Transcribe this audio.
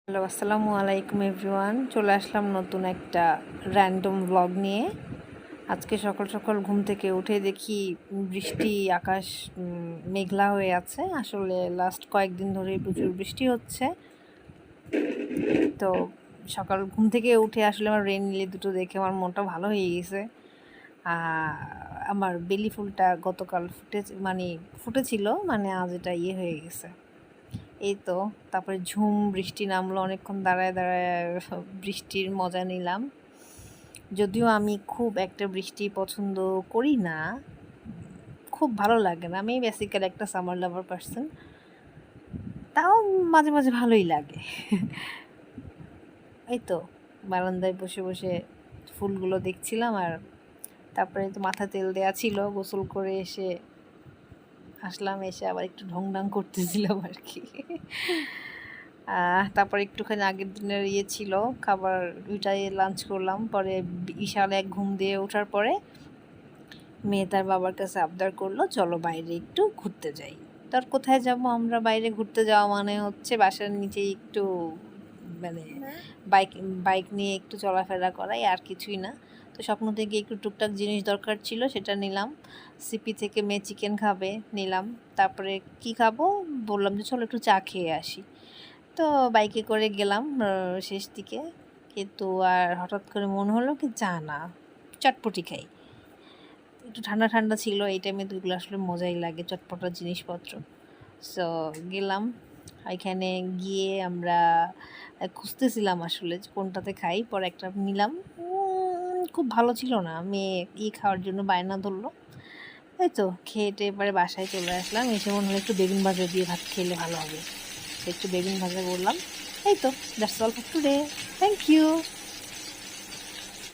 Hello, আসসালামু আলাইকুম everyone. চলে আসলাম নতুন একটা র্যান্ডম ব্লগ নিয়ে। আজকে সকাল সকাল ঘুম থেকে উঠে দেখি বৃষ্টি, আকাশ মেঘলা হয়ে আছে। আসলে লাস্ট কয়েকদিন ধরেই প্রচুর বৃষ্টি হচ্ছে। তো সকাল ঘুম থেকে উঠে আসলে আমার রেইন লিলি দুটো দেখে আমার মনটা ভালো হয়ে গেছে। আমার বেলি ফুলটা গতকাল ফুটেছিল, আজ এটা হয়ে গেছে। এই তো, তারপরে ঝুম বৃষ্টি নামলো, অনেকক্ষণ দাঁড়ায় দাঁড়ায় বৃষ্টির মজা নিলাম। যদিও আমি খুব একটা বৃষ্টি পছন্দ করি না, খুব ভালো লাগে না। আমি বেসিক্যালি একটা সামার লাভার পারসন, তাও মাঝে মাঝে ভালোই লাগে। এই তো বারান্দায় বসে বসে ফুলগুলো দেখছিলাম, আর তারপরে তো মাথা তেল দেয়া ছিল, গোসল করে এসে আসলাম, এসে আবার একটু ঢংঢাং করতেছিলাম আর কি। তারপর একটুখানি আগের দিনের ছিল খাবার, ওইটাই লাঞ্চ করলাম। পরে বিশাল এক ঘুম দিয়ে ওঠার পরে মেয়ে তার বাবার কাছে আবদার করলো, চলো বাইরে একটু ঘুরতে যাই। তার কোথায় যাব আমরা, বাইরে ঘুরতে যাওয়া মানে হচ্ছে বাসার নিচেই একটু মানে বাইক বাইক নিয়ে একটু চলাফেরা করাই, আর কিছুই না। তো স্বপ্ন থেকে একটু টুকটাক জিনিস দরকার ছিল, সেটা নিলাম। সিপি থেকে মেয়ে চিকেন খাবে, নিলাম। তারপরে কি খাবো বললাম যে চলো একটু চা খেয়ে আসি। তো বাইকে করে গেলাম শেষ দিকে, কিন্তু আর হঠাৎ করে মনে হলো কি চা না, চটপটি খাই। একটু ঠান্ডা ঠান্ডা ছিল, এই টাইমে তো এগুলো আসলে মজাই লাগে, চটপটা জিনিসপত্র। সো গেলাম, এখানে গিয়ে আমরা খুঁজতেছিলাম আসলে যে কোনটাতে খাই। পরে একটা নিলাম, খুব ভালো ছিল না। মেয়ে খাওয়ার জন্য বায়না ধরলো। এই তো খেয়ে টেয়ে এবারে বাসায় চলে আসলাম। এসে মনে হলো একটু বেগুন ভাজা দিয়ে ভাত খেলে ভালো হবে, একটু বেগুন ভাজা করলাম। এই তো, that's all for today. Thank you.